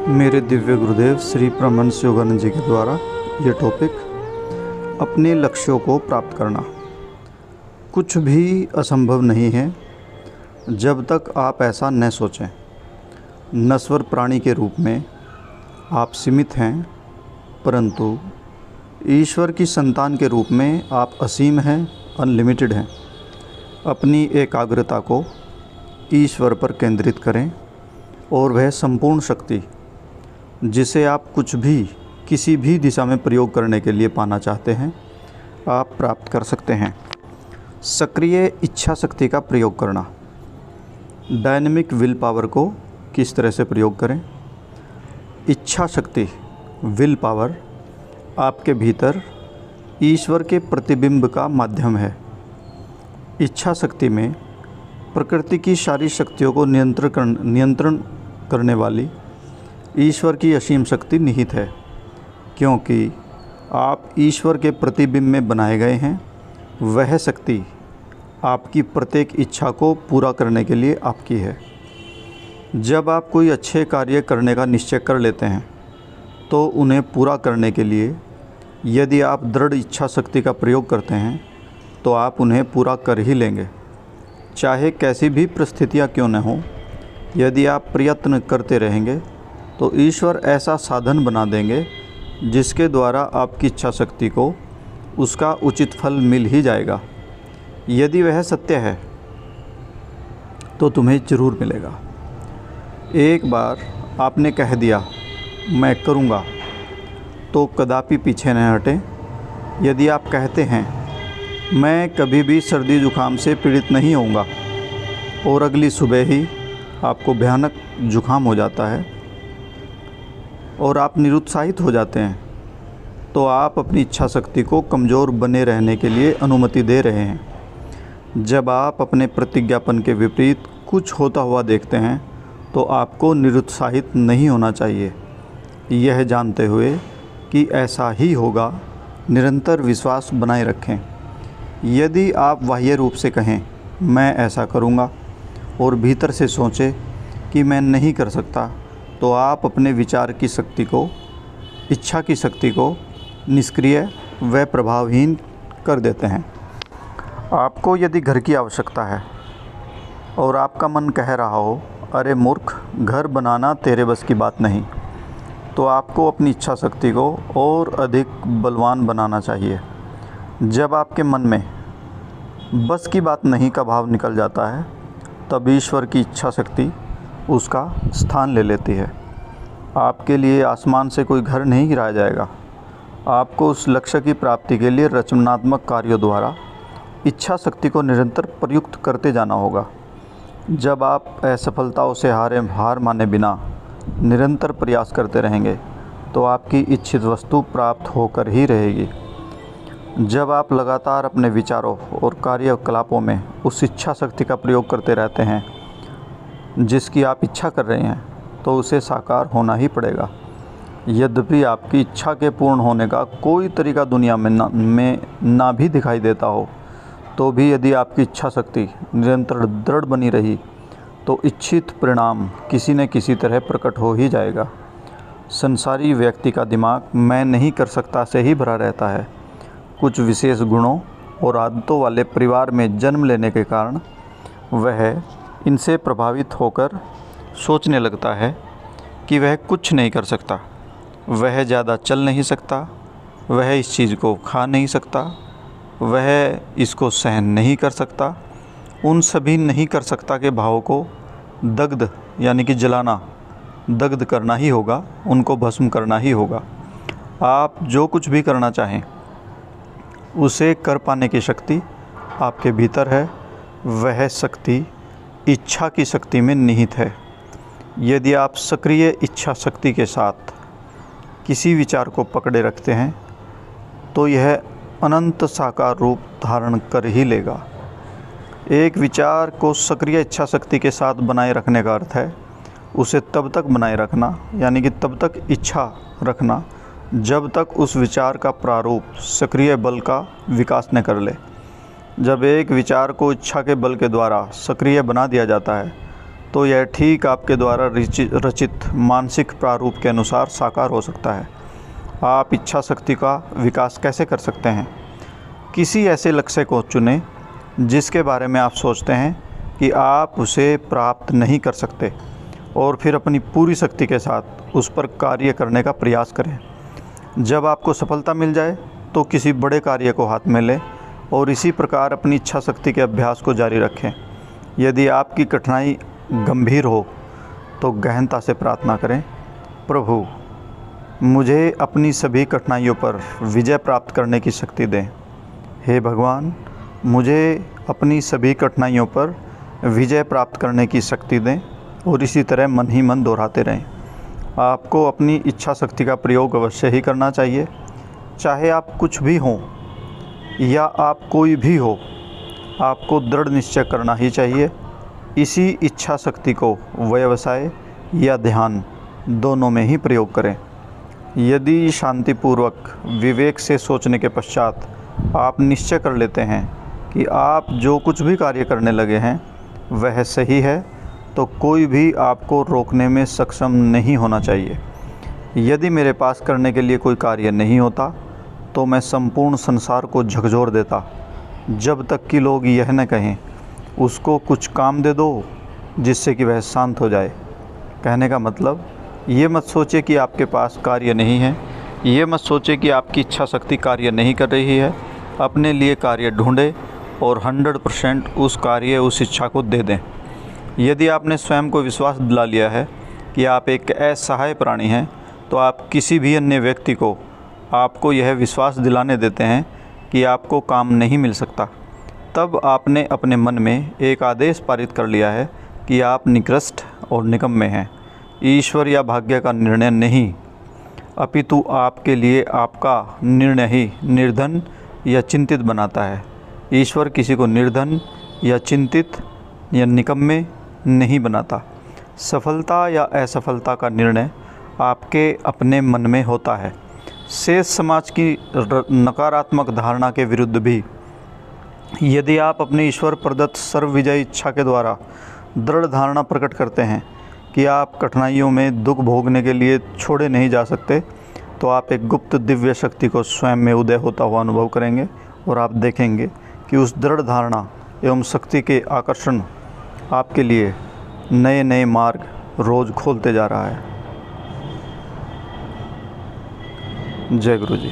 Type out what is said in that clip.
मेरे दिव्य गुरुदेव श्री परमहंस योगानंद जी के द्वारा ये टॉपिक अपने लक्ष्यों को प्राप्त करना। कुछ भी असंभव नहीं है जब तक आप ऐसा न सोचें। नश्वर प्राणी के रूप में आप सीमित हैं, परंतु ईश्वर की संतान के रूप में आप असीम हैं, अनलिमिटेड हैं। अपनी एकाग्रता को ईश्वर पर केंद्रित करें और वह संपूर्ण शक्ति जिसे आप कुछ भी किसी भी दिशा में प्रयोग करने के लिए पाना चाहते हैं, आप प्राप्त कर सकते हैं। सक्रिय इच्छा शक्ति का प्रयोग करना। डायनेमिक विल पावर को किस तरह से प्रयोग करें? इच्छा शक्ति, विल पावर आपके भीतर ईश्वर के प्रतिबिंब का माध्यम है। इच्छा शक्ति में प्रकृति की सारी शक्तियों को नियंत्रण करने वाली ईश्वर की असीम शक्ति निहित है, क्योंकि आप ईश्वर के प्रतिबिंब में बनाए गए हैं। वह शक्ति आपकी प्रत्येक इच्छा को पूरा करने के लिए आपकी है। जब आप कोई अच्छे कार्य करने का निश्चय कर लेते हैं तो उन्हें पूरा करने के लिए यदि आप दृढ़ इच्छा शक्ति का प्रयोग करते हैं तो आप उन्हें पूरा कर ही लेंगे, चाहे कैसी भी परिस्थितियाँ क्यों न हों। यदि आप प्रयत्न करते रहेंगे तो ईश्वर ऐसा साधन बना देंगे जिसके द्वारा आपकी इच्छा शक्ति को उसका उचित फल मिल ही जाएगा। यदि वह सत्य है तो तुम्हें ज़रूर मिलेगा। एक बार आपने कह दिया मैं करूँगा तो कदापि पीछे न हटें। यदि आप कहते हैं मैं कभी भी सर्दी जुकाम से पीड़ित नहीं होऊंगा और अगली सुबह ही आपको भयानक जुकाम हो जाता है और आप निरुत्साहित हो जाते हैं, तो आप अपनी इच्छा शक्ति को कमज़ोर बने रहने के लिए अनुमति दे रहे हैं। जब आप अपने प्रतिज्ञापन के विपरीत कुछ होता हुआ देखते हैं तो आपको निरुत्साहित नहीं होना चाहिए, यह जानते हुए कि ऐसा ही होगा। निरंतर विश्वास बनाए रखें। यदि आप बाह्य रूप से कहें मैं ऐसा करूँगा और भीतर से सोचें कि मैं नहीं कर सकता, तो आप अपने विचार की शक्ति को, इच्छा की शक्ति को निष्क्रिय व प्रभावहीन कर देते हैं। आपको यदि घर की आवश्यकता है और आपका मन कह रहा हो अरे मूर्ख, घर बनाना तेरे बस की बात नहीं, तो आपको अपनी इच्छा शक्ति को और अधिक बलवान बनाना चाहिए। जब आपके मन में बस की बात नहीं का भाव निकल जाता है, तब ईश्वर की इच्छा शक्ति उसका स्थान ले लेती है। आपके लिए आसमान से कोई घर नहीं गिराया जाएगा। आपको उस लक्ष्य की प्राप्ति के लिए रचनात्मक कार्यों द्वारा इच्छा शक्ति को निरंतर प्रयुक्त करते जाना होगा। जब आप असफलताओं से हार माने बिना निरंतर प्रयास करते रहेंगे तो आपकी इच्छित वस्तु प्राप्त होकर ही रहेगी। जब आप लगातार अपने विचारों और कार्यकलापों में उस इच्छा शक्ति का प्रयोग करते रहते हैं जिसकी आप इच्छा कर रहे हैं, तो उसे साकार होना ही पड़ेगा। यद्यपि आपकी इच्छा के पूर्ण होने का कोई तरीका दुनिया में ना भी दिखाई देता हो, तो भी यदि आपकी इच्छा शक्ति निरंतर दृढ़ बनी रही तो इच्छित परिणाम किसी न किसी तरह प्रकट हो ही जाएगा। संसारी व्यक्ति का दिमाग मैं नहीं कर सकता से ही भरा रहता है। कुछ विशेष गुणों और आदतों वाले परिवार में जन्म लेने के कारण वह इनसे प्रभावित होकर सोचने लगता है कि वह कुछ नहीं कर सकता, वह ज़्यादा चल नहीं सकता, वह इस चीज़ को खा नहीं सकता, वह इसको सहन नहीं कर सकता। उन सभी नहीं कर सकता के भावों को दग्ध यानी कि जलाना, दग्ध करना ही होगा, उनको भस्म करना ही होगा। आप जो कुछ भी करना चाहें उसे कर पाने की शक्ति आपके भीतर है। वह शक्ति इच्छा की शक्ति में निहित है। यदि आप सक्रिय इच्छा शक्ति के साथ किसी विचार को पकड़े रखते हैं तो यह अनंत साकार रूप धारण कर ही लेगा। एक विचार को सक्रिय इच्छा शक्ति के साथ बनाए रखने का अर्थ है उसे तब तक बनाए रखना, यानी कि तब तक इच्छा रखना जब तक उस विचार का प्रारूप सक्रिय बल का विकास न कर ले। जब एक विचार को इच्छा के बल के द्वारा सक्रिय बना दिया जाता है तो यह ठीक आपके द्वारा रचित मानसिक प्रारूप के अनुसार साकार हो सकता है। आप इच्छा शक्ति का विकास कैसे कर सकते हैं? किसी ऐसे लक्ष्य को चुनें जिसके बारे में आप सोचते हैं कि आप उसे प्राप्त नहीं कर सकते, और फिर अपनी पूरी शक्ति के साथ उस पर कार्य करने का प्रयास करें। जब आपको सफलता मिल जाए तो किसी बड़े कार्य को हाथ में लें और इसी प्रकार अपनी इच्छा शक्ति के अभ्यास को जारी रखें। यदि आपकी कठिनाई गंभीर हो तो गहनता से प्रार्थना करें, प्रभु मुझे अपनी सभी कठिनाइयों पर विजय प्राप्त करने की शक्ति दें। हे भगवान, मुझे अपनी सभी कठिनाइयों पर विजय प्राप्त करने की शक्ति दें। और इसी तरह मन ही मन दोहराते रहें। आपको अपनी इच्छा शक्ति का प्रयोग अवश्य ही करना चाहिए, चाहे आप कुछ भी हों या आप कोई भी हो, आपको दृढ़ निश्चय करना ही चाहिए। इसी इच्छा शक्ति को व्यवसाय या ध्यान दोनों में ही प्रयोग करें। यदि शांतिपूर्वक विवेक से सोचने के पश्चात आप निश्चय कर लेते हैं कि आप जो कुछ भी कार्य करने लगे हैं वह सही है, तो कोई भी आपको रोकने में सक्षम नहीं होना चाहिए। यदि मेरे पास करने के लिए कोई कार्य नहीं होता तो मैं संपूर्ण संसार को झकझोर देता, जब तक कि लोग यह न कहें उसको कुछ काम दे दो जिससे कि वह शांत हो जाए। कहने का मतलब, ये मत सोचे कि आपके पास कार्य नहीं है, ये मत सोचे कि आपकी इच्छा शक्ति कार्य नहीं कर रही है। अपने लिए कार्य ढूंढें और 100% उस कार्य उस इच्छा को दे दें। यदि आपने स्वयं को विश्वास दिला लिया है कि आप एक असहाय प्राणी हैं, तो आप किसी भी अन्य व्यक्ति को आपको यह विश्वास दिलाने देते हैं कि आपको काम नहीं मिल सकता। तब आपने अपने मन में एक आदेश पारित कर लिया है कि आप निकृष्ट और निकम्मे हैं। ईश्वर या भाग्य का निर्णय नहीं, अपितु आपके लिए आपका निर्णय ही निर्धन या चिंतित बनाता है। ईश्वर किसी को निर्धन या चिंतित या निकम्मे नहीं बनाता। सफलता या असफलता का निर्णय आपके अपने मन में होता है। शेष समाज की नकारात्मक धारणा के विरुद्ध भी यदि आप अपनी ईश्वर प्रदत्त सर्वविजयी इच्छा के द्वारा दृढ़ धारणा प्रकट करते हैं कि आप कठिनाइयों में दुख भोगने के लिए छोड़े नहीं जा सकते, तो आप एक गुप्त दिव्य शक्ति को स्वयं में उदय होता हुआ अनुभव करेंगे और आप देखेंगे कि उस दृढ़ धारणा एवं शक्ति के आकर्षण आपके लिए नए नए मार्ग रोज़ खोलते जा रहा है। जय गुरु जी।